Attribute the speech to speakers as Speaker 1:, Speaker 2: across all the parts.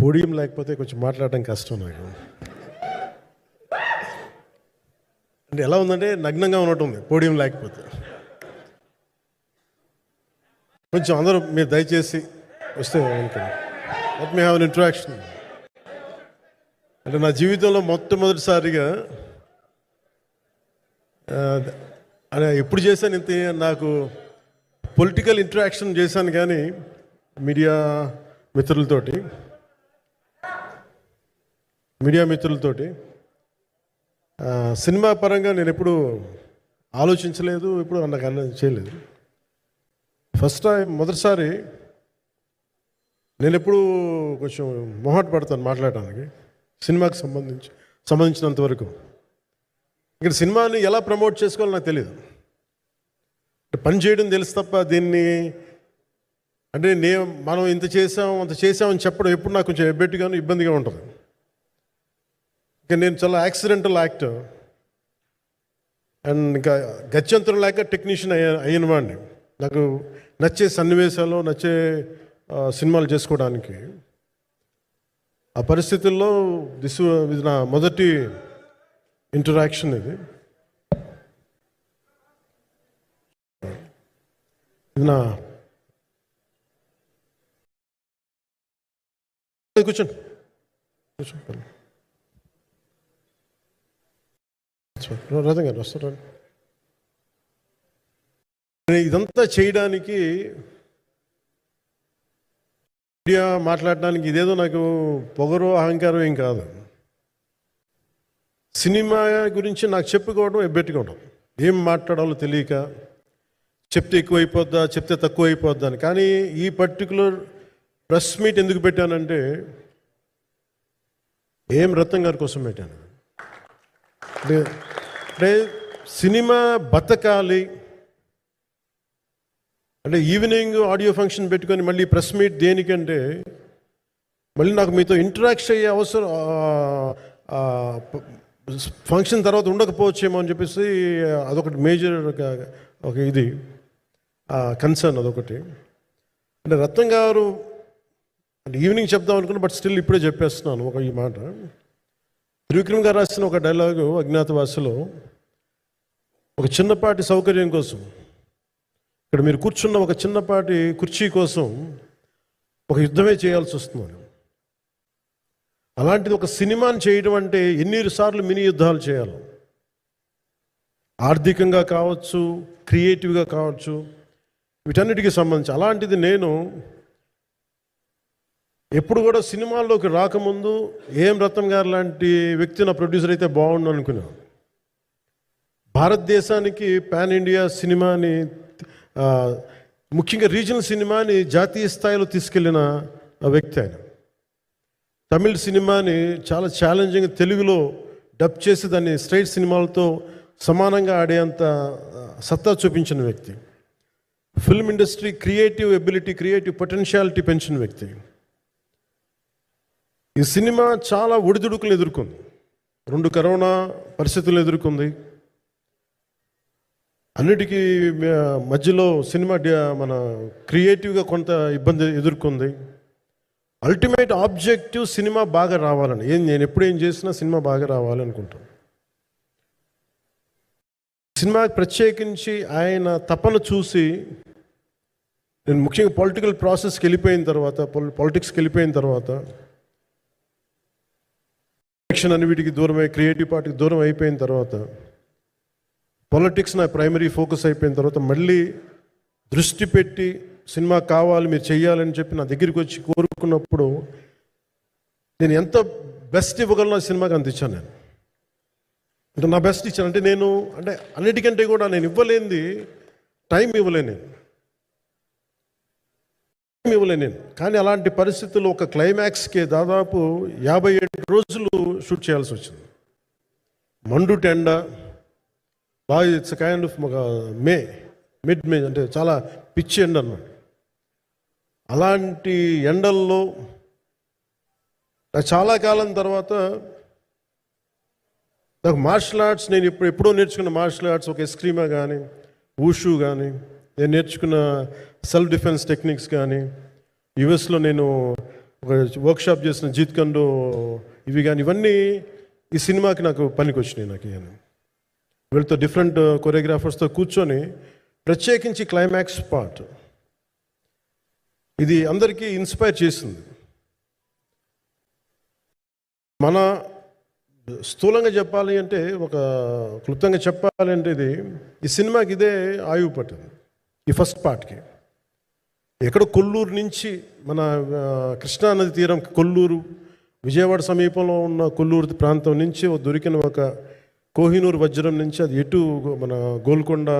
Speaker 1: Podium లేకపోతే కొంచెం మాట్లాడడం కష్టం నాకు. అంటే ఎలా ఉందంటే నగ్నంగా ఉన్నట్టుంది పోడియం లేకపోతే. కొంచెం అందరూ మీరు దయచేసి వస్తే let me have an interaction. అంటే నా జీవితంలో మొట్టమొదటిసారిగా ఎప్పుడు చేశాను ఇంత, నాకు పొలిటికల్ ఇంటరాక్షన్ చేశాను కానీ మీడియా మిత్రులతోటి సినిమా పరంగా నేను ఎప్పుడు ఆలోచించలేదు, ఎప్పుడు నాకు చేయలేదు. మొదటిసారి నేను ఎప్పుడు కొంచెం మొహాట పడతాను మాట్లాడటానికి సినిమాకి సంబంధించినంత వరకు. ఇక్కడ సినిమాని ఎలా ప్రమోట్ చేసుకోవాలో నాకు తెలియదు. పని చేయడం తెలుసు తప్ప దీన్ని అంటే మనం ఇంత చేసామని చెప్పడం ఎప్పుడు నాకు కొంచెం ఎబ్బెట్టుగాను ఇబ్బందిగా ఉంటుంది. ఇంకా నేను చాలా యాక్సిడెంటల్ యాక్టర్ అండ్ ఇంకా గత్యంతరం లేక టెక్నీషియన్ అయిన వాడిని. నాకు నచ్చే సన్నివేశాలు, నచ్చే సినిమాలు చేసుకోవడానికి. ఆ పరిస్థితుల్లో ఇది నా మొదటి ఇంటరాక్షన్. ఇది నా కూర్చోండి. రథం గారు వస్తారా? ఇదంతా చేయడానికి, మీడియా మాట్లాడడానికి ఇదేదో నాకు పొగరు అహంకారం ఏం కాదు. సినిమా గురించి నాకు చెప్పుకోవడం ఎబ్బెట్టుకోవడం, ఏం మాట్లాడాలో తెలియక, చెప్తే ఎక్కువైపోద్దా చెప్తే తక్కువ అయిపోద్దా అని. కానీ ఈ పర్టికులర్ ప్రెస్ మీట్ ఎందుకు పెట్టానంటే రత్నం గారి కోసం పెట్టాను. అంటే సినిమా బతకాలి అంటే ఈవినింగ్ ఆడియో ఫంక్షన్ పెట్టుకొని మళ్ళీ ప్రెస్ మీట్ దేనికంటే మళ్ళీ నాకు మీతో ఇంటరాక్ట్ అయ్యే అవసరం, ఫంక్షన్ తర్వాత ఉండకపోవచ్చేమో అని చెప్పేసి అదొకటి మేజర్ ఒక ఇది కన్సర్న్. అదొకటి. అంటే రత్నం గారు అంటే ఈవినింగ్ చెప్దాం అనుకున్నా, బట్ స్టిల్ ఇప్పుడే చెప్పేస్తున్నాను ఈ మాట. త్రివిక్రమ్ గారు రాసిన ఒక డైలాగు అజ్ఞాతవాసిలో, ఒక చిన్నపాటి సౌకర్యం కోసం, ఇక్కడ మీరు కూర్చున్న ఒక చిన్నపాటి కుర్చీ కోసం ఒక యుద్ధమే చేయాల్సి వస్తుంది. అలాంటిది ఒక సినిమాని చేయడం అంటే ఎన్నిసార్లు మినీ యుద్ధాలు చేయాలి, ఆర్థికంగా కావచ్చు, క్రియేటివ్గా కావచ్చు, వీటన్నిటికీ సంబంధించి. అలాంటిది నేను ఎప్పుడు కూడా సినిమాల్లోకి రాకముందు రత్నం గారు లాంటి వ్యక్తి నా ప్రొడ్యూసర్ అయితే బాగుండు అనుకున్నాను. భారతదేశానికి పాన్ ఇండియా సినిమాని, ముఖ్యంగా రీజనల్ సినిమాని జాతీయ స్థాయిలో తీసుకెళ్ళిన వ్యక్తి ఆయన. తమిళ సినిమాని చాలా ఛాలెంజింగ్ తెలుగులో డబ్ చేసి దాన్ని స్ట్రైట్ సినిమాలతో సమానంగా ఆడేంత సత్తా చూపించిన వ్యక్తి. Film industry creative ability, creative potentiality పెంచిన వ్యక్తి. ఈ సినిమా చాలా ఒడిదుడుకులు ఎదుర్కొంది, 2 కరోనా పరిస్థితులు ఎదుర్కొంది. అన్నిటికీ మధ్యలో సినిమా మన క్రియేటివ్గా కొంత ఇబ్బంది ఎదుర్కొంది. అల్టిమేట్ ఆబ్జెక్టివ్ సినిమా బాగా రావాలని, నేను ఎప్పుడు ఏం చేసినా సినిమా బాగా రావాలనుకుంటాను. సినిమా ప్రత్యేకించి ఆయన తపన చూసి నేను ముఖ్యంగా పొలిటికల్ ప్రాసెస్కి వెళ్ళిపోయిన తర్వాత, పాలిటిక్స్కి వెళ్ళిపోయిన తర్వాత, ఎలక్షన్ అని వీటికి దూరమై క్రియేటివ్ పార్టీకి దూరం అయిపోయిన తర్వాత, పాలిటిక్స్ నా ప్రైమరీ ఫోకస్ అయిపోయిన తర్వాత, మళ్ళీ దృష్టి పెట్టి సినిమా కావాలి మీరు చెయ్యాలని చెప్పి నా దగ్గరికి వచ్చి కోరుకున్నప్పుడు నేను ఎంత బెస్ట్ ఇవ్వగలను ఆ సినిమాకి అంత ఇచ్చాను. నేను అంటే నా బెస్ట్ ఇచ్చాను. అంటే నేను అంటే అన్నిటికంటే కూడా నేను ఇవ్వలేనిది టైం ఇవ్వలేను నేను. కానీ అలాంటి పరిస్థితుల్లో ఒక క్లైమాక్స్కి దాదాపు 57 రోజులు షూట్ చేయాల్సి వచ్చింది. మండు టెండ బాగా, ఇట్స్ కైండ్ ఆఫ్ మిడ్ మే అంటే చాలా పిచ్చి ఎండ అన్నమాట. అలాంటి ఎండల్లో చాలా కాలం తర్వాత నాకు మార్షల్ ఆర్ట్స్, నేను ఎప్పుడో నేర్చుకున్న మార్షల్ ఆర్ట్స్, ఒక ఎస్క్రీమా కానీ, ఊషు కానీ, నేను నేర్చుకున్న సెల్ఫ్ డిఫెన్స్ టెక్నిక్స్ కానీ, యుఎస్లో నేను ఒక వర్క్షాప్ చేసిన జీత్ కండు ఇవి కానీ ఇవన్నీ ఈ సినిమాకి నాకు పనికి వచ్చినాయి. నాకు ఇవన్నీ వీళ్ళతో డిఫరెంట్ కొరియోగ్రాఫర్స్తో కూర్చొని ప్రత్యేకించి క్లైమాక్స్ పార్ట్ ఇది అందరికీ ఇన్స్పైర్ చేసింది. మన స్థూలంగా చెప్పాలి అంటే, ఒక క్లుప్తంగా చెప్పాలి అంటే, ఈ సినిమాకి ఇదే ఆయువు పట్టింది. ఈ ఫస్ట్ పార్ట్కి ఎక్కడో కొల్లూరు నుంచి మన కృష్ణానది తీరం కొల్లూరు, విజయవాడ సమీపంలో ఉన్న కొల్లూరు ప్రాంతం నుంచి దొరికిన ఒక కోహినూరు వజ్రం నుంచి అది ఎటు మన గోల్కొండ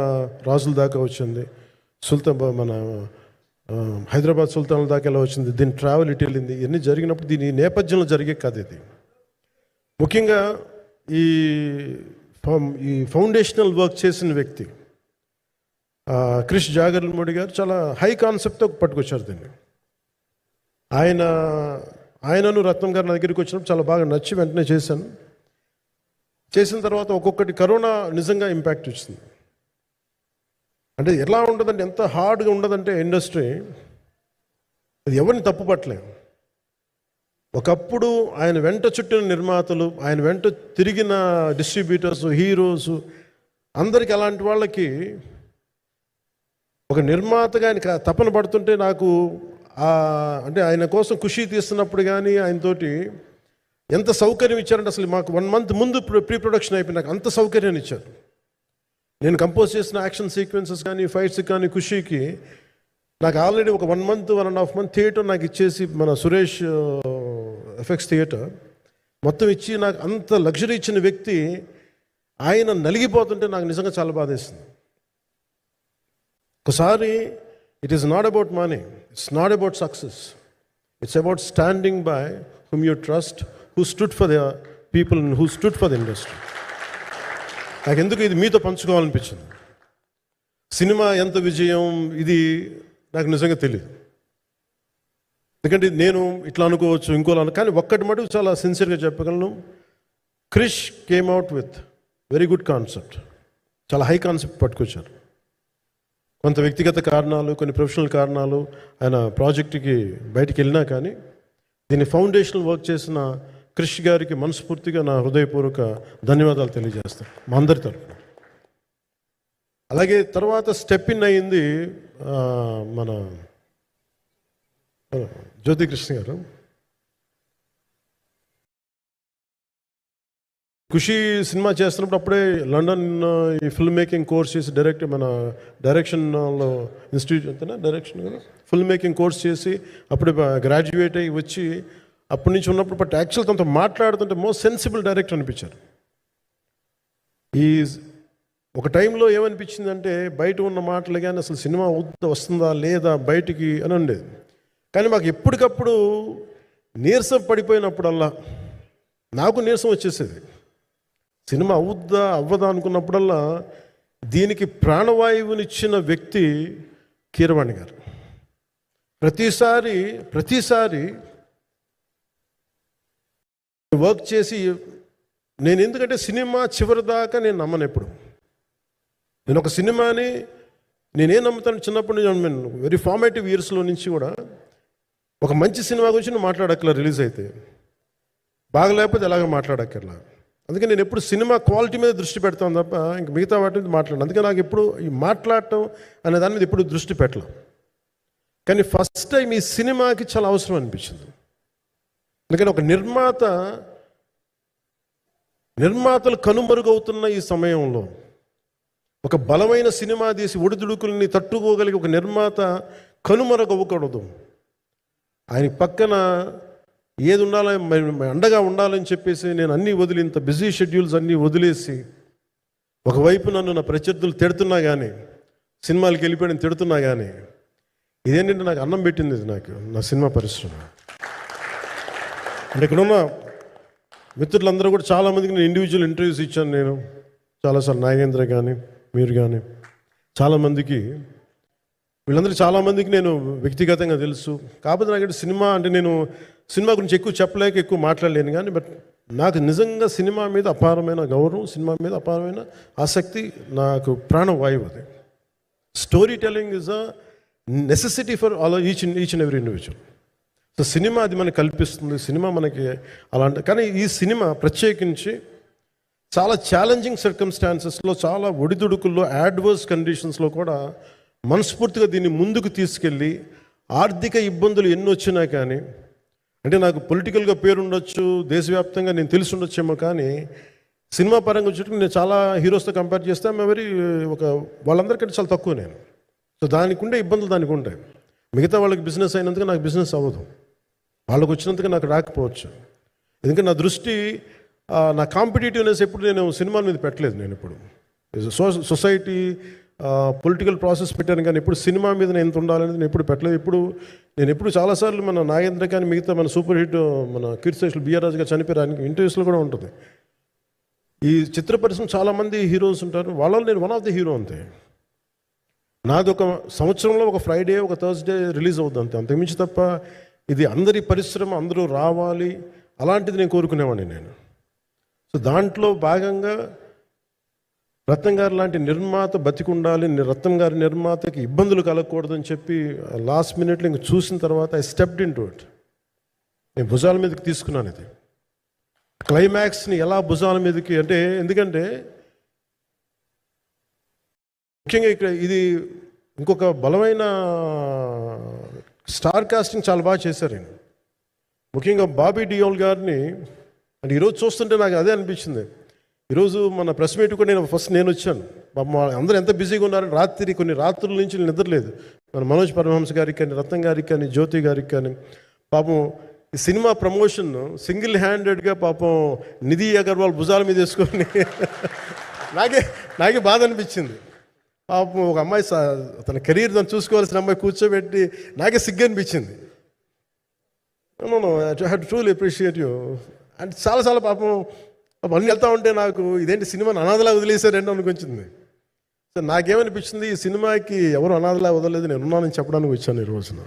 Speaker 1: రాజుల దాకా వచ్చింది, మన హైదరాబాద్ సుల్తాన్ల దాకా ఎలా వచ్చింది, దీని ట్రావెల్ ఇటు వెళ్ళింది. ఇవన్నీ జరిగినప్పుడు దీని నేపథ్యంలో జరిగే కథ ఇది. ముఖ్యంగా ఈ ఫౌండేషనల్ వర్క్ చేసిన వ్యక్తి క్రిష్ జాగర్లమూడి గారు చాలా హై కాన్సెప్ట్తో పట్టుకొచ్చారు దీన్ని. ఆయనను రత్నం గారు నా దగ్గరికి వచ్చినప్పుడు చాలా బాగా నచ్చి వెంటనే చేశాను. చేసిన తర్వాత ఒక్కొక్కటి కరోనా నిజంగా ఇంపాక్ట్ వచ్చింది. అంటే ఎలా ఉండదంటే, ఎంత హార్డ్గా ఉండదంటే ఇండస్ట్రీ, అది ఎవరిని తప్పు పట్టలేము. ఒకప్పుడు ఆయన వెంట చుట్టిన నిర్మాతలు, ఆయన వెంట తిరిగిన డిస్ట్రిబ్యూటర్స్, హీరోస్, అందరికి అలాంటి వాళ్ళకి ఒక నిర్మాతగా ఆయన తపన పడుతుంటే నాకు అంటే ఆయన కోసం ఖుషి తీస్తున్నప్పుడు కానీ ఆయనతోటి ఎంత సౌకర్యం ఇచ్చారంటే, అసలు మాకు 1 month ముందు ప్రీ ప్రొడక్షన్ అయిపోయి నాకు అంత సౌకర్యాన్ని ఇచ్చారు. నేను కంపోజ్ చేసిన యాక్షన్ సీక్వెన్సెస్ కానీ ఫైట్స్ కానీ ఖుషీకి నాకు ఆల్రెడీ ఒక 1 month 1.5 month థియేటర్ నాకు ఇచ్చేసి, మన సురేష్ ఎఫెక్ట్స్ థియేటర్ మొత్తం ఇచ్చి నాకు అంత లగ్జరీ ఇచ్చిన వ్యక్తి ఆయన నలిగిపోతుంటే నాకు నిజంగా చాలా బాధేస్తుంది. ఒకసారి it is not about money, it's not about success, it's about standing by hmm you trust, who stood for the people, who stood for the industry. నాకు ఎందుకు ఇది మీతో పంచుకోవాలనిపించింది. సినిమా ఎంత విజయం ఇది నాకు నిజంగా తెలియదు, ఎందుకంటే నేను ఇట్లా అనుకోవచ్చు, ఇంకోలా కానీ ఒక్కటి మటుకు చాలా సిన్సియర్గా చెప్పగలను. Krish came out with very good concept, చాలా హై కాన్సెప్ట్ పట్టుకొచ్చారు. కొంత వ్యక్తిగత కారణాలు, కొన్ని ప్రొఫెషనల్ కారణాలు ఆయన ప్రాజెక్టుకి బయటికి వెళ్ళినా కానీ దీన్ని ఫౌండేషనల్ వర్క్ చేసిన క్రిష్ గారికి మనస్ఫూర్తిగా నా హృదయపూర్వక ధన్యవాదాలు తెలియజేస్తాను మా అందరి తరఫున. అలాగే తర్వాత స్టెప్ ఇన్ అయ్యింది మన జ్యోతి కృష్ణ గారు. ఖుషి సినిమా చేస్తున్నప్పుడు అప్పుడే లండన్ ఈ ఫిల్మ్ మేకింగ్ కోర్స్ చేసి మన డైరెక్షన్లో ఇన్స్టిట్యూట్ అంతేనా డైరెక్షన్ కదా, ఫిల్మ్ మేకింగ్ కోర్స్ చేసి అప్పుడే గ్రాడ్యుయేట్ అయ్యి వచ్చి అప్పటి నుంచి ఉన్నప్పుడు బట్ యాక్చువల్ తనతో మాట్లాడుతుంటే మోస్ట్ సెన్సిబుల్ డైరెక్టర్ అనిపించారు. ఈ ఒక టైంలో ఏమనిపించిందంటే, బయట ఉన్న మాటలు కానీ అసలు సినిమా వస్తుందా లేదా బయటికి అని ఉండేది. కానీ మాకు ఎప్పటికప్పుడు నీరసం పడిపోయినప్పుడల్లా నాకు నీరసం వచ్చేసేది. సినిమా అవుద్దా అవ్వదా అనుకున్నప్పుడల్లా దీనికి ప్రాణవాయువునిచ్చిన వ్యక్తి కీరవాణి గారు. ప్రతిసారి వర్క్ చేసి నేను, ఎందుకంటే సినిమా చివరి దాకా నేను నమ్మను ఎప్పుడు. నేను ఒక సినిమాని నేనేం నమ్ముతాను, చిన్నప్పటి నుంచి వెరీ ఫార్మేటివ్ ఇయర్స్లో నుంచి కూడా ఒక మంచి సినిమా గురించి నేను మాట్లాడక్కర్లా, రిలీజ్ అయితే బాగలేకపోతే ఎలాగ మాట్లాడక్కర్లా. అందుకే నేను ఎప్పుడు సినిమా క్వాలిటీ మీద దృష్టి పెడతాను తప్ప ఇంక మిగతా వాటి మీద మాట్లాడను. అందుకే నాకు ఎప్పుడు ఈ మాట్లాడటం అనే దాని మీద ఎప్పుడు దృష్టి పెట్టలేం. కానీ ఫస్ట్ టైం ఈ సినిమాకి చాలా అవసరం అనిపించింది. ఎందుకంటే ఒక నిర్మాతలు కనుమరుగవుతున్న ఈ సమయంలో ఒక బలమైన సినిమా తీసి ఒడిదుడుకుల్ని తట్టుకోగలిగి ఒక నిర్మాత కనుమరుగవ్వకూడదు. ఆయన పక్కన ఏది ఉండాలని, అండగా ఉండాలని చెప్పేసి నేను అన్నీ వదిలి, ఇంత బిజీ షెడ్యూల్స్ అన్నీ వదిలేసి, ఒకవైపు నన్ను నా ప్రత్యర్థులు తిడుతున్నా కానీ, సినిమాలకి వెళ్ళిపోయిన తిడుతున్నా కానీ, ఇదేంటంటే నాకు అన్నం పెట్టింది ఇది నాకు నా సినిమా పరిశ్రమ. అంటే ఇక్కడున్న మిత్రులందరూ కూడా చాలామందికి నేను ఇండివిజువల్ ఇంటర్వ్యూస్ ఇచ్చాను. నేను చాలాసార్లు నాగేంద్ర కానీ మీరు కానీ చాలామందికి, వీళ్ళందరూ చాలామందికి నేను వ్యక్తిగతంగా తెలుసు. కాకపోతే నాకు సినిమా అంటే నేను సినిమా గురించి ఎక్కువ చెప్పలేక ఎక్కువ మాట్లాడలేను. కానీ బట్ నాకు నిజంగా సినిమా మీద అపారమైన గౌరవం, సినిమా మీద అపారమైన ఆసక్తి, నాకు ప్రాణవాయువు అది. Story telling is a necessity for all each and every individual. So cinema అది మనకి కల్పిస్తుంది, సినిమా మనకి అలాంటి. కానీ ఈ సినిమా ప్రత్యేకించి చాలా ఛాలెంజింగ్ సర్కమ్స్టాన్సెస్లో, చాలా ఒడిదుడుకుల్లో, యాడ్వర్స్ కండిషన్స్లో కూడా మనస్ఫూర్తిగా దీన్ని ముందుకు తీసుకెళ్ళి, ఆర్థిక ఇబ్బందులు ఎన్ని వచ్చినా కానీ, అంటే నాకు పొలిటికల్గా పేరుండొచ్చు, దేశవ్యాప్తంగా నేను తెలిసి ఉండొచ్చేమో, కానీ సినిమా పరంగా వచ్చేటప్పుడు నేను చాలా హీరోస్తో కంపేర్ చేస్తే వెరీ వాళ్ళందరికంటే చాలా తక్కువ నేను. సో దానికి ఉండే ఇబ్బందులు దానికి ఉంటాయి. మిగతా వాళ్ళకి బిజినెస్ అయినందుకు నాకు బిజినెస్ అవ్వదు, వాళ్ళకు వచ్చినందుకు నాకు రాకపోవచ్చు. ఎందుకంటే నా దృష్టి, నా కాంపిటేటివ్నెస్ ఎప్పుడు నేను సినిమాల మీద పెట్టలేదు. నేను ఇప్పుడు సొసైటీ పొలిటికల్ ప్రాసెస్ పెట్టాను, కానీ ఎప్పుడు సినిమా మీద నేను ఎంత ఉండాలనేది నేను ఎప్పుడు పెట్టలేదు. నేను ఎప్పుడు చాలాసార్లు మన నాగేంద్ర కానీ మిగతా మన సూపర్ హిట్ మన కీర్తిశేషులు బిఆర్ రాజు గారు చనిపోయారు, ఇంటర్వ్యూస్లో కూడా ఉంటుంది. ఈ చిత్ర పరిశ్రమ చాలామంది హీరోస్ ఉంటారు, వాళ్ళలో నేను వన్ ఆఫ్ ది హీరో అంతే. నాది ఒక సంవత్సరంలో ఒక ఫ్రైడే, ఒక థర్స్డే రిలీజ్ అవుతుంది అంతే, అంతకుమించి తప్ప ఇది అందరి పరిశ్రమ, అందరూ రావాలి అలాంటిది నేను కోరుకునేవాడిని నేను. సో దాంట్లో భాగంగా రత్నం గారు లాంటి నిర్మాత బతికుండాలి, రత్నం గారి నిర్మాతకి ఇబ్బందులు కలగకూడదని చెప్పి లాస్ట్ మినిట్లో ఇంక చూసిన తర్వాత I stepped in to it. నేను భుజాల మీదకి తీసుకున్నాను ఇది. క్లైమాక్స్ని ఎలా భుజాల మీదకి అంటే, ఎందుకంటే ముఖ్యంగా ఇక్కడ ఇది ఇంకొక బలమైన స్టార్ కాస్టింగ్ చాలా బాగా చేశారు ఆయన. ముఖ్యంగా బాబీ డియోల్ గారిని అంటే ఈరోజు చూస్తుంటే నాకు అదే అనిపించింది. ఈరోజు మన ప్రెస్ మీట్ కూడా నేను వచ్చాను. అందరూ ఎంత బిజీగా ఉన్నారని కొన్ని రాత్రుల నుంచి నిద్రలేదు. మన మనోజ్ పరమహంస గారికి కానీ, రత్నం గారికి కానీ, జ్యోతి గారికి కానీ, పాపం ఈ సినిమా ప్రమోషన్ సింగిల్ హ్యాండెడ్గా పాపం నిధి అగర్వాల్ భుజాల మీద వేసుకొని నాకే బాధ అనిపించింది. పాపం ఒక అమ్మాయి తన కెరీర్ తను చూసుకోవాల్సిన అమ్మాయి కూర్చోబెట్టి నాకే సిగ్గు అనిపించింది. I have to truly appreciate you. అంటే చాలా పాపం అన్నీ వెళ్తా ఉంటే నాకు ఇదేంటి సినిమాని అనాథలా వదిలేశారంటే అనిపించింది. సో నాకేమనిపించింది, ఈ సినిమాకి ఎవరు అనాథలా వదలలేదు, నేను ఉన్నానని చెప్పడానికి వచ్చాను ఈ రోజున.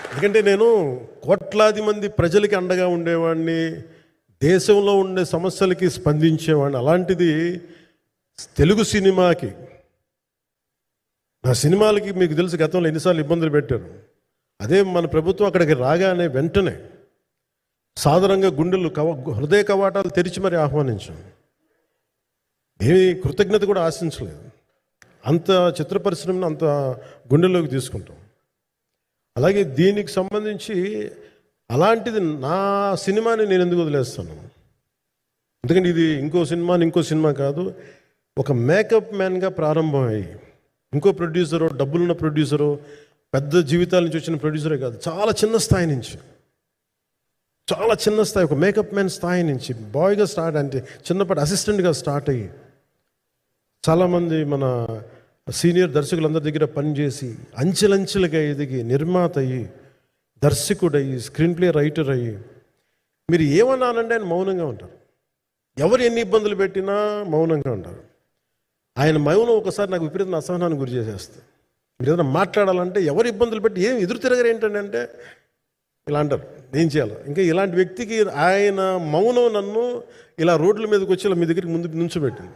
Speaker 1: ఎందుకంటే నేను కోట్లాది మంది ప్రజలకి అండగా ఉండేవాడిని, దేశంలో ఉండే సమస్యలకి స్పందించేవాడిని. అలాంటిది తెలుగు సినిమాకి, నా సినిమాలకి మీకు తెలుసు గతంలో ఎన్నిసార్లు ఇబ్బందులు పెట్టారు. అదే మన ప్రభుత్వం అక్కడికి రాగానే వెంటనే సాధారణంగా హృదయ కవాటాలు తెరిచి మరి ఆహ్వానించాం. ఏమీ కృతజ్ఞత కూడా ఆశించలేదు. అంత చిత్ర పరిశ్రమను అంత గుండెల్లోకి తీసుకుంటాం. అలాగే దీనికి సంబంధించి అలాంటిది నా సినిమాని నేను ఎందుకు వదిలేస్తాను? ఎందుకంటే ఇది ఇంకో సినిమా కాదు. ఒక మేకప్ మ్యాన్గా ప్రారంభమయ్యి ఇంకో ప్రొడ్యూసరో, డబ్బులున్న ప్రొడ్యూసరో, పెద్ద జీవితాల నుంచి వచ్చిన ప్రొడ్యూసరే కాదు, చాలా చిన్న స్థాయి నుంచి, ఒక మేకప్ మ్యాన్ స్థాయి నుంచి బాయ్గా స్టార్ట్, అంటే చిన్నపాటి అసిస్టెంట్గా స్టార్ట్ అయ్యి చాలామంది మన సీనియర్ దర్శకులందరి దగ్గర పనిచేసి అంచెలంచెలుగా ఎదిగి నిర్మాత అయ్యి, దర్శకుడయ్యి, స్క్రీన్ ప్లే రైటర్ అయ్యి, మీరు ఏమన్నానంటే ఆయన మౌనంగా ఉంటారు. ఎవరు ఎన్ని ఇబ్బందులు పెట్టినా మౌనంగా ఉంటారు. ఆయన మౌనం ఒకసారి నాకు విపరీత అసహనానికి గురి చేసేస్తుంది. మీరు ఏదైనా మాట్లాడాలంటే ఎవరు ఇబ్బందులు పెట్టి ఏం ఎదురు తిరగరు ఏంటంటే ఇలా అంటారు, ఏం చేయాలి. ఇంకా ఇలాంటి వ్యక్తికి ఆయన మౌనం నన్ను ఇలా రోడ్ల మీదకి వచ్చి ఇలా మీ దగ్గరికి ముందు నుంచోబెట్టింది.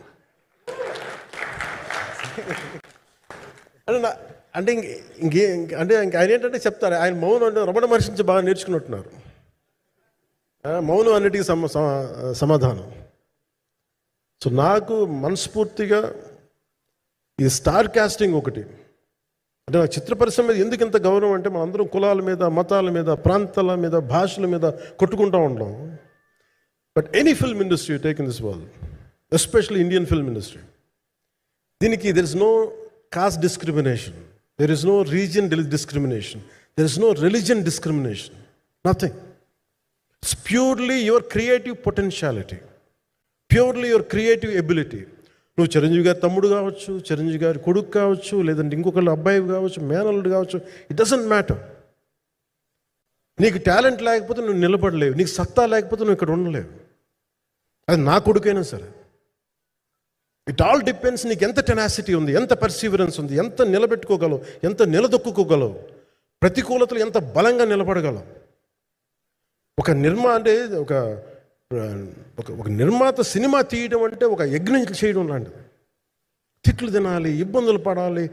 Speaker 1: అంటే ఆయన ఏంటంటే చెప్తారు, ఆయన మౌనం అంటే రమణ మహర్షి నుంచి బాగా నేర్చుకున్నట్టున్నారు. మౌనం అన్నిటికీ సమాధానం. సో నాకు మనస్ఫూర్తిగా ఈ స్టార్ కాస్టింగ్ ఒకటి, అంటే నాకు చిత్ర పరిశ్రమ మీద ఎందుకు ఇంత గౌరవం అంటే, మనం అందరం కులాల మీద, మతాల మీద, ప్రాంతాల మీద, భాషల మీద కొట్టుకుంటూ ఉంటాం. But any film industry take in this world, especially Indian film industry, దీనికి there is no caste discrimination, there is no region discrimination, there is no religion discrimination, nothing. It's purely your creative potentiality, purely your creative ability. నువ్వు చిరంజీవి గారి తమ్ముడు కావచ్చు, చిరంజీవి గారి కొడుకు కావచ్చు, లేదంటే ఇంకొకళ్ళు అబ్బాయి కావచ్చు, మేనల్లుడు కావచ్చు, ఇట్ డజంట్ మ్యాటర్. నీకు టాలెంట్ లేకపోతే నువ్వు నిలబడలేవు, నీకు సత్తా లేకపోతే నువ్వు ఇక్కడ ఉండలేవు. అది నా కొడుకైనా సరే. ఇట్ ఆల్ డిపెండ్స్ నీకు ఎంత టెనాసిటీ ఉంది, ఎంత పర్సీవరెన్స్ ఉంది, ఎంత నిలబెట్టుకోగలవు, ఎంత నిలదొక్కుకోగలవు, ప్రతికూలతలు ఎంత బలంగా నిలబడగలవు. ఒక నిర్మాత సినిమా తీయడం అంటే ఒక యజ్ఞం చేయడం లాంటిది. తిట్లు తినాలి, ఇబ్బందులు పడాలి,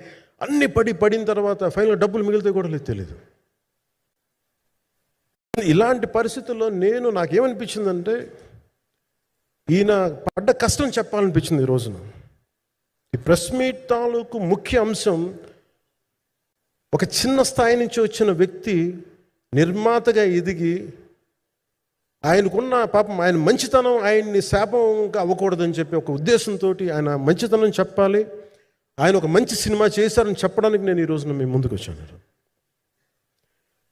Speaker 1: అన్నీ పడిన తర్వాత ఫైనల్ డబ్బులు మిగిలితే కూడా తెలియదు. ఇలాంటి పరిస్థితుల్లో నాకేమనిపించిందంటే ఈయన పడ్డ కష్టం చెప్పాలనిపించింది ఈ రోజున. ఈ ప్రెస్ మీట్ తాలూకు ముఖ్య అంశం ఒక చిన్న స్థాయి నుంచి వచ్చిన వ్యక్తి నిర్మాతగా ఎదిగి ఆయనకున్న పాపం ఆయన మంచితనం ఆయన్ని శాపంగా అవ్వకూడదని చెప్పి ఒక ఉద్దేశంతో ఆయన మంచితనం చెప్పాలి, ఆయన ఒక మంచి సినిమా చేశారని చెప్పడానికి నేను ఈ రోజున మీ ముందుకు వచ్చాను.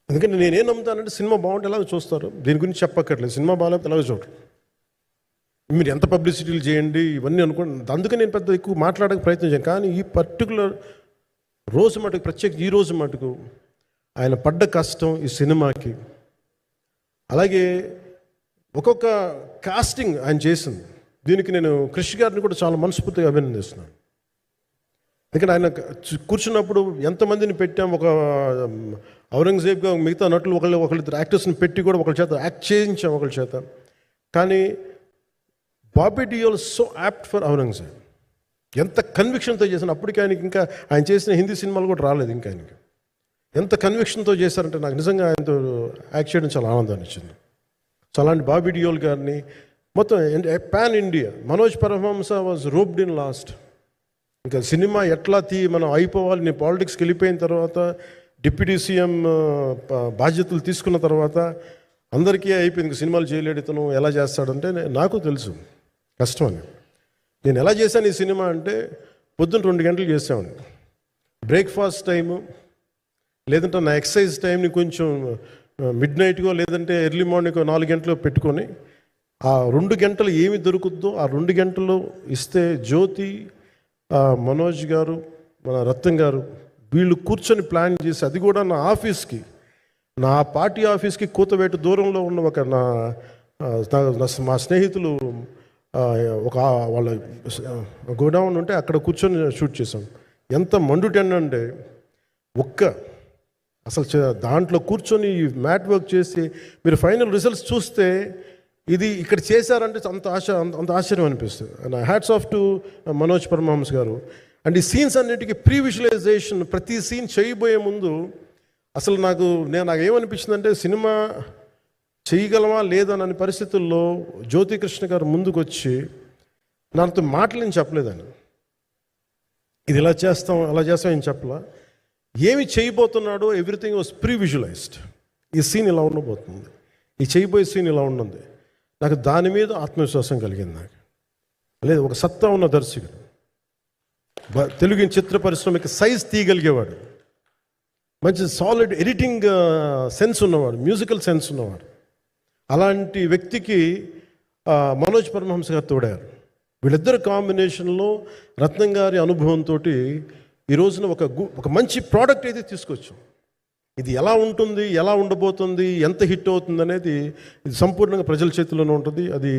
Speaker 1: ఎందుకంటే నేనేం నమ్ముతానంటే సినిమా బాగుంటే ఎలాగో చూస్తారు, దీని గురించి చెప్పక్కర్లేదు. సినిమా బాగాలేకపోతే ఎలాగో చూడరు, మీరు ఎంత పబ్లిసిటీలు చేయండి ఇవన్నీ అనుకోండి. అందుకే నేను పెద్ద ఎక్కువ మాట్లాడడానికి ప్రయత్నం చేయను. కానీ ఈ పర్టికులర్ రోజు మటుకు, ప్రత్యేక ఈ రోజు మటుకు ఆయన పడ్డ కష్టం ఈ సినిమాకి, అలాగే ఒక్కొక్క కాస్టింగ్ ఆయన చేసింది, దీనికి నేను క్రిష్ గారిని కూడా చాలా మనస్ఫూర్తిగా అభినందిస్తున్నాను. ఎందుకంటే ఆయన కూర్చున్నప్పుడు ఎంతమందిని పెట్టాం, ఒక ఔరంగజేబ్గా మిగతా నటులు ఒకళ్ళిద్దరు యాక్టర్స్ని పెట్టి కూడా ఒకళ్ళ చేత యాక్ట్ చేయించాం ఒకళ్ళ చేత. కానీ Bobby Deol so apt for Aurangzeb, ఎంత కన్విక్షన్తో చేశాను. అప్పటికి ఆయనకి ఇంకా ఆయన చేసిన హిందీ సినిమాలు కూడా రాలేదు ఇంకా ఆయనకి. ఎంత కన్విక్షన్తో చేశారంటే నాకు నిజంగా ఆయనతో యాక్ట్ చేయడం చాలా ఆనందాన్ని ఇచ్చింది. సో అలాంటి బాబీ డియోల్ గారిని మొత్తం pan India, Manoj Paramahamsa was roped in last. ఇంకా సినిమా ఎట్లా మనం అయిపోవాలి, నేను పాలిటిక్స్కి వెళ్ళిపోయిన తర్వాత డిప్యూటీ సీఎం బాధ్యతలు తీసుకున్న తర్వాత అందరికీ అయిపోయింది, ఇంకా సినిమాలు చేయలేడు ఇతను, ఎలా చేస్తాడంటే నాకు తెలుసు కష్టం అని. నేను ఎలా చేశాను ఈ సినిమా అంటే పొద్దున్న 2 గంటలు చేసామండి, బ్రేక్ఫాస్ట్ టైము, లేదంటే నా ఎక్సర్సైజ్ టైంని కొంచెం మిడ్ నైట్గో లేదంటే ఎర్లీ మార్నింగ్ 4 గంటలు పెట్టుకొని ఆ 2 గంటలు ఏమి దొరుకుద్దో ఆ 2 గంటలు ఇస్తే జ్యోతి, మనోజ్ గారు, మన రత్నం గారు వీళ్ళు కూర్చొని ప్లాన్ చేసి, అది కూడా నా ఆఫీస్కి, నా పార్టీ ఆఫీస్కి కూతవేటు దూరంలో ఉన్న ఒక మా స్నేహితులు ఒక వాళ్ళ గోడౌన్ ఉంటే అక్కడ కూర్చొని షూట్ చేసాం. ఎంత మండుటెండంటే అసలు దాంట్లో కూర్చొని మ్యాట్ వర్క్ చేసి మీరు ఫైనల్ రిజల్ట్స్ చూస్తే ఇది ఇక్కడ చేశారంటే అంత ఆశ్చర్యం అనిపిస్తుంది. And hats off to Manoj Paramahamsa garu. And ఈ సీన్స్ అన్నిటికీ ప్రీ విజువలైజేషన్, ప్రతి సీన్ చేయబోయే ముందు అసలు నాకు ఏమనిపించిందంటే సినిమా చేయగలమా లేదనని పరిస్థితుల్లో జ్యోతికృష్ణ గారు ముందుకు వచ్చి నాతో మాటలు నేను చెప్పలేదని, ఇది ఇలా చేస్తాం అలా చేస్తాం ఏం చెప్పలా, ఏమి చేయబోతున్నాడో ఎవ్రీథింగ్ వాజ్ ప్రీ విజువలైజ్డ్. ఈ సీన్ ఇలా ఉండబోతుంది, ఈ చేయబోయే సీన్ ఇలా ఉన్నది. నాకు దాని మీద ఆత్మవిశ్వాసం కలిగింది. నాకు లేదు, ఒక సత్తా ఉన్న దర్శకుడు, తెలుగు చిత్ర పరిశ్రమకి సైజ్ తీయగలిగేవాడు, మంచి సాలిడ్ ఎడిటింగ్ సెన్స్ ఉన్నవాడు, మ్యూజికల్ సెన్స్ ఉన్నవాడు. అలాంటి వ్యక్తికి మనోజ్ పరమహంస గారు తోడారు. వీళ్ళిద్దరు కాంబినేషన్లో రత్నం గారి అనుభవంతో ఈ రోజున ఒక మంచి ప్రోడక్ట్ అయితే తీసుకొచ్చాం. ఇది ఎలా ఉంటుంది, ఎలా ఉండబోతుంది, ఎంత హిట్ అవుతుంది అనేది ఇది సంపూర్ణంగా ప్రజల చేతిలోనే ఉంటుంది. అది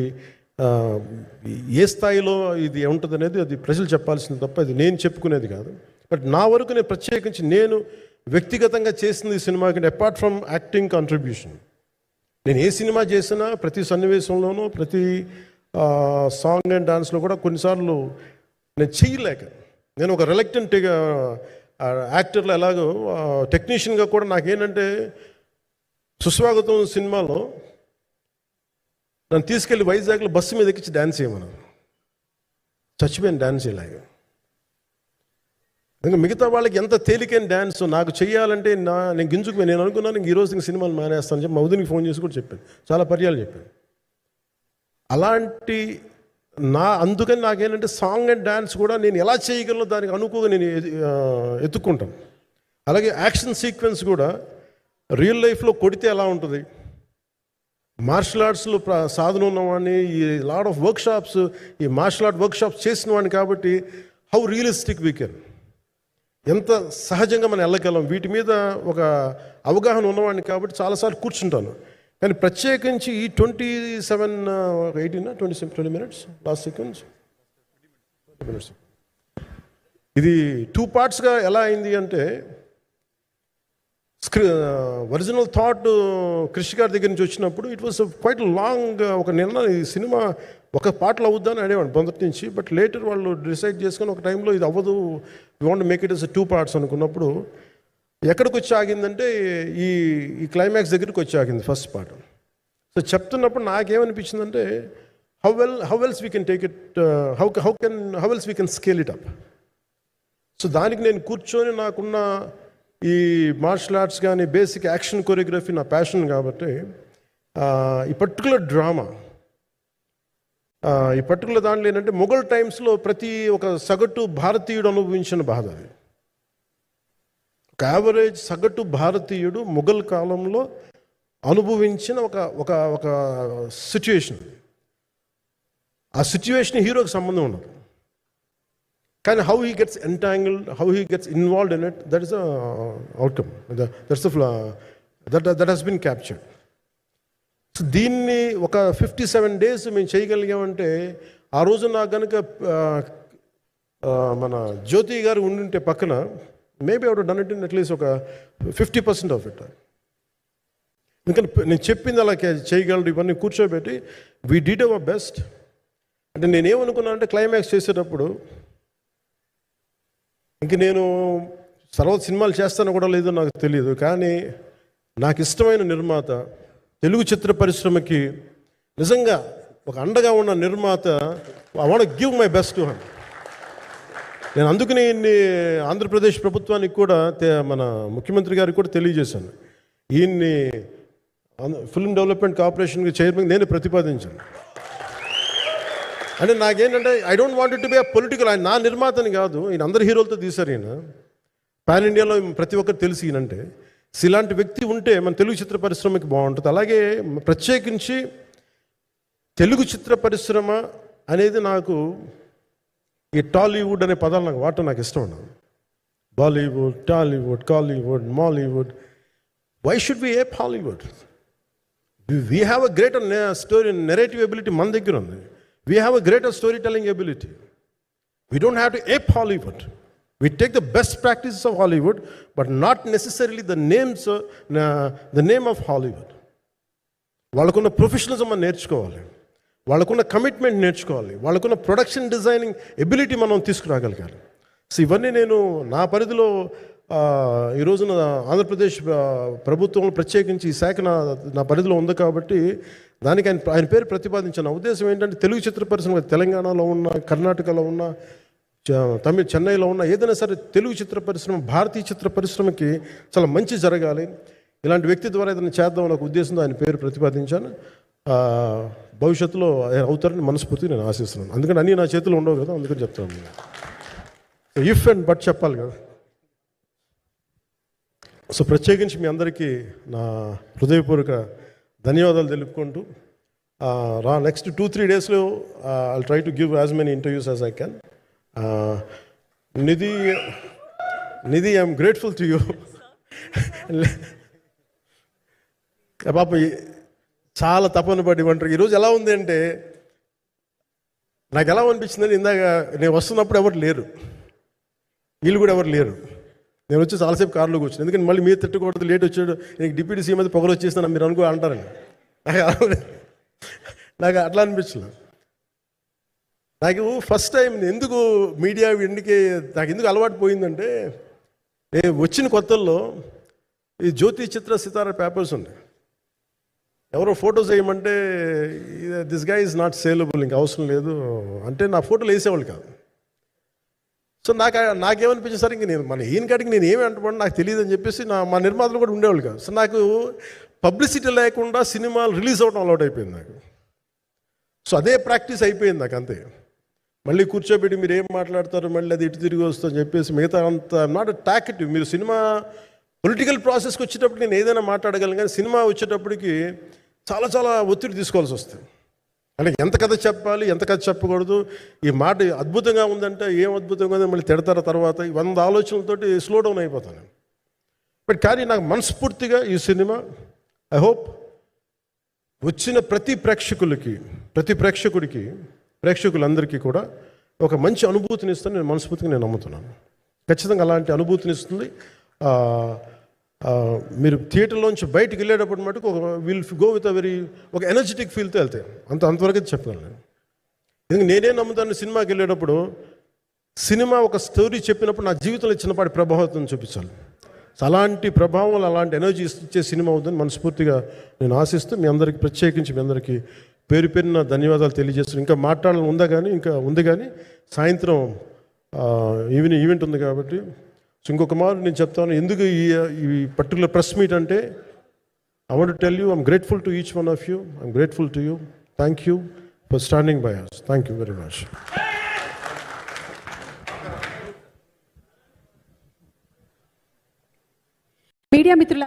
Speaker 1: ఏ స్థాయిలో ఇది ఉంటుంది అనేది అది ప్రజలు చెప్పాల్సింది తప్ప ఇది నేను చెప్పుకునేది కాదు. బట్ నా వరకు నేను ప్రత్యేకించి నేను వ్యక్తిగతంగా చేసింది ఈ సినిమాకి అపార్ట్ ఫ్రమ్ యాక్టింగ్ కాంట్రిబ్యూషన్, నేను ఏ సినిమా చేసినా ప్రతి సన్నివేశంలోనూ ప్రతి సాంగ్ అండ్ డాన్స్లో కూడా కొన్నిసార్లు నేను చేయలేక, నేను ఒక రిలక్టెంట్ యాక్టర్లో ఎలాగో టెక్నీషియన్గా కూడా నాకేంటంటే సుస్వాగతం సినిమాలో నన్ను తీసుకెళ్ళి వైజాగ్లో బస్సు మీద ఎక్కించి డ్యాన్స్ చేయమన్నారు. చచ్చిపోయాను డ్యాన్స్ చేయలేక. ఇంకా మిగతా వాళ్ళకి ఎంత తేలికైన డ్యాన్స్ నాకు చేయాలంటే నేను గింజుకుపోయి నేను అనుకున్నాను ఈ రోజు సినిమాలు మానేస్తాను చెప్పి మౌదినికి ఫోన్ చేసి కూడా చెప్పాను, చాలా పర్యాలు చెప్పాను. అలాంటి అందుకని నాకేంటంటే సాంగ్ అండ్ డ్యాన్స్ కూడా నేను ఎలా చేయగలను దానికి అనుకోగా నేను ఎత్తుక్కుంటాను. అలాగే యాక్షన్ సీక్వెన్స్ కూడా రియల్ లైఫ్లో కొడితే ఎలా ఉంటుంది, మార్షల్ ఆర్ట్స్లో సాధన ఉన్నవాడిని, ఈ లాట్ ఆఫ్ వర్క్షాప్స్, ఈ మార్షల్ ఆర్ట్ వర్క్షాప్స్ చేసిన వాడిని కాబట్టి హౌ రియలిస్టిక్ వీ కెన్, ఎంత సహజంగా మనం వెళ్ళగలం, వీటి మీద ఒక అవగాహన ఉన్నవాడిని కాబట్టి చాలాసార్లు కూర్చుంటాను. కానీ ప్రత్యేకించి ఈ 20 minutes లాస్ట్ సీక్వెన్స్ ఇది 2 partsగా ఎలా అయింది అంటే ఒరిజినల్ థాట్ క్రిష్ గారి దగ్గర నుంచి వచ్చినప్పుడు ఇట్ వాస్ క్వైట్ లాంగ్. ఒక ఈ సినిమా ఒక పాటలో అవుద్దని అనేవాడు మొదటి నుంచి. బట్ లేటర్ వాళ్ళు డిసైడ్ చేసుకొని ఒక టైంలో ఇది అవ్వదు, we want make it as 2 parts అనుకున్నప్పుడు ఎక్కడికి వచ్చి ఆగిందంటే ఈ ఈ క్లైమాక్స్ దగ్గరికి వచ్చి ఆగింది ఫస్ట్ పార్ట్. సో చెప్తున్నప్పుడు నాకేమనిపించిందంటే how else we can take it, how else we can scale it up. So దానికి నేను కూర్చొని నాకున్న ఈ మార్షల్ ఆర్ట్స్ కానీ బేసిక్ యాక్షన్ కొరియోగ్రఫీ నా ప్యాషన్ కాబట్టి ఈ పర్టికులర్ డ్రామా, ఈ పర్టికులర్ దాంట్లో ఏంటంటే మొఘల్ టైమ్స్లో ప్రతి ఒక సగటు భారతీయుడు అనుభవించిన బాధ అది. ఒక యావరేజ్ సగటు భారతీయుడు మొఘల్ కాలంలో అనుభవించిన ఒక ఒక ఒక సిచ్యువేషన్. ఆ సిచ్యువేషన్ హీరోకి సంబంధం ఉన్నది, కానీ how he gets entangled, how he gets involved in it, that is the outcome, that has been captured. So దీన్ని ఒక 57 days మేము చేయగలిగామంటే, ఆ రోజు నాకు కనుక మన జ్యోతి గారు ఉండుంటే పక్కన, maybe I would done it in at least ఒక 50% ఆఫ్ ఇట్. ఎందుకంటే నేను చెప్పింది అలా చేయగలరు ఇవన్నీ కూర్చోబెట్టి వీ డిడ్ అవర్ బెస్ట్. అంటే నేనేమనుకున్నాను అంటే క్లైమాక్స్ చేసేటప్పుడు ఇంక నేను తర్వాత సినిమాలు చేస్తానో కూడా లేదో నాకు తెలియదు, కానీ నాకు ఇష్టమైన నిర్మాత, తెలుగు చిత్ర పరిశ్రమకి నిజంగా ఒక అండగా ఉన్న నిర్మాత, I want give my best to him. నేను అందుకని ఆంధ్రప్రదేశ్ ప్రభుత్వానికి కూడా మన ముఖ్యమంత్రి గారికి కూడా తెలియజేశాను, ఈయన్ని ఫిల్మ్ డెవలప్మెంట్ కార్పొరేషన్కి చైర్మన్ నేను ప్రతిపాదించాను. అంటే నాకేంటంటే I don't want it to be a political, ఆయన నా నిర్మాతని కాదు, ఈయన అందరు హీరోలతో తీశారు, ఈయన పాన్ ఇండియాలో ప్రతి ఒక్కరు తెలిసి ఈయనంటే. ఇలాంటి వ్యక్తి ఉంటే మన తెలుగు చిత్ర పరిశ్రమకి బాగుంటుంది. అలాగే ప్రత్యేకించి తెలుగు చిత్ర పరిశ్రమ అనేది నాకు ఈ టాలీవుడ్ అనే పదాలు నాకు వాడటం నాకు ఇష్టం ఉండదు. Bollywood, Tollywood, Kollywood, Mollywood, why should we ape Hollywood? We have a greater story narrative ability మన దగ్గర ఉంది. We have a greater story telling ability. We don't have to ape Hollywood. We take the best practices of Hollywood, but not necessarily the name of Hollywood. వాళ్ళకున్న professionalism మనం నేర్చుకోవాలి, వాళ్ళకున్న commitment నేర్చుకోవాలి, వాళ్ళకున్న production designing ability మనం తీసుకురాగలగాలి. So ఇవన్నీ నేను నా పరిధిలో ఈ రోజున ఆంధ్రప్రదేశ్ ప్రభుత్వంలో ప్రత్యేకించి ఈ శాఖ నా పరిధిలో ఉంది కాబట్టి దానికి ఆయన పేరు ప్రతిపాదించిన నా ఉద్దేశం ఏంటంటే, తెలుగు చిత్ర పరిశ్రమ తెలంగాణలో ఉన్న, కర్ణాటకలో ఉన్న, చెన్నైలో ఉన్న ఏదైనా సరే తెలుగు చిత్ర పరిశ్రమ, భారతీయ చిత్ర పరిశ్రమకి చాలా మంచి జరగాలి, ఇలాంటి వ్యక్తి ద్వారా ఏదైనా చేద్దామని ఒక ఉద్దేశంతో ఆయన పేరు ప్రతిపాదించాను. భవిష్యత్తులో ఆయన అవుతారని మనస్ఫూర్తిగా నేను ఆశిస్తున్నాను. అందుకని అన్నీ నా చేతిలో ఉండవు కదా, అందుకని చెప్తాను. ఇఫ్ అండ్ బట్ చెప్పాలి కదా. సో ప్రత్యేకించి మీ అందరికీ నా హృదయపూర్వక ధన్యవాదాలు తెలుపుకుంటూ నెక్స్ట్ 2-3 daysలో I'll try to give as many interviews as I can. Nidhi, I'm grateful to you. పాప చాలా తపన పడి ఉంటారు. ఈరోజు ఎలా ఉంది అంటే, నాకు ఎలా అనిపించిందని, ఇందాక నేను వస్తున్నప్పుడు ఎవరు లేరు, వీళ్ళు కూడా ఎవరు లేరు. నేను వచ్చి చాలాసేపు కారులో కూర్చున్నాను, ఎందుకంటే మళ్ళీ మీరు తిట్టకూడదు, లేట్ వచ్చాడు, నీకు డిప్యూటీ సీఎం అయితే పొగలు వచ్చేస్తాను మీరు అంటారని. నాకు అట్లా అనిపించలేదు. నాకు ఫస్ట్ టైం ఎందుకు మీడియా నాకు ఎందుకు అలవాటు పోయిందంటే, నేను వచ్చిన కొత్తల్లో ఈ జ్యోతి చిత్ర సితార పేపర్స్ ఉన్నాయి, ఎవరో ఫోటోస్ వేయమంటే this guy is not saleable, ఇంకా అవసరం లేదు అంటే నా ఫోటోలు వేసేవాళ్ళు కాదు. సో నాకేమనిపించింది, సరే ఇంక నేను మన ఈయన కాడికి నేను ఏమి అంటున్నాను నాకు తెలియదు అని చెప్పేసి మా నిర్మాతలు కూడా ఉండేవాళ్ళు కాదు. సో నాకు పబ్లిసిటీ లేకుండా సినిమాలు రిలీజ్ అవ్వడం అలవాటు అయిపోయింది నాకు. సో అదే ప్రాక్టీస్ అయిపోయింది నాకు, అంతే. మళ్ళీ కూర్చోబెట్టి మీరు ఏం మాట్లాడతారు, మళ్ళీ అది ఇటు తిరిగి వస్తుందని చెప్పేసి మిగతా అంత నాట్ టాకెటివ్. మీరు సినిమా పొలిటికల్ ప్రాసెస్కి వచ్చేటప్పుడు నేను ఏదైనా మాట్లాడగలను, కానీ సినిమా వచ్చేటప్పటికి చాలా చాలా ఒత్తిడి తీసుకోవాల్సి వస్తుంది. అంటే ఎంత కథ చెప్పాలి, ఎంత కథ చెప్పకూడదు, ఈ మాట అద్భుతంగా ఉందంటే ఏం అద్భుతంగా ఉందని మళ్ళీ తిడతారు, తర్వాత 100 ఆలోచనలతోటి స్లో డౌన్ అయిపోతాను. బట్ కానీ నాకు మనస్ఫూర్తిగా ఈ సినిమా ఐ హోప్ వచ్చిన ప్రతి ప్రేక్షకులందరికీ కూడా ఒక మంచి అనుభూతిని ఇస్తాను నేను మనస్ఫూర్తిగా నేను నమ్ముతున్నాను. ఖచ్చితంగా అలాంటి అనుభూతిని ఇస్తుంది. మీరు థియేటర్లోంచి బయటికి వెళ్ళేటప్పుడు మటుకు విల్ గో విత్ ఒక ఎనర్జెటిక్ ఫీల్తో వెళ్తాయి, అంతవరకు అయితే చెప్పగలను నేను. ఎందుకంటే నేనే నమ్ముతాను, సినిమాకి వెళ్ళేటప్పుడు సినిమా ఒక స్టోరీ చెప్పినప్పుడు నా జీవితంలో చిన్నపాటి ప్రభావితం చూపించాలి. అలాంటి ప్రభావం, అలాంటి ఎనర్జీ ఇచ్చే సినిమా అవుతుందని మనస్ఫూర్తిగా నేను ఆశిస్తూ మీ అందరికీ ప్రత్యేకించి మీ అందరికీ పేరు పేరున ధన్యవాదాలు తెలియజేస్తున్నాను. ఇంకా మాట్లాడాలని ఉంది కానీ సాయంత్రం ఈవెంట్ ఉంది కాబట్టి. సో ఇంకొక మారు నేను చెప్తాను ఎందుకు ఈ పర్టికులర్ ప్రెస్ మీట్ అంటే, I want to tell you, I'm grateful to each one of you. I'm grateful to you. Thank you for standing by us. Thank you very much.
Speaker 2: Media మిత్రుల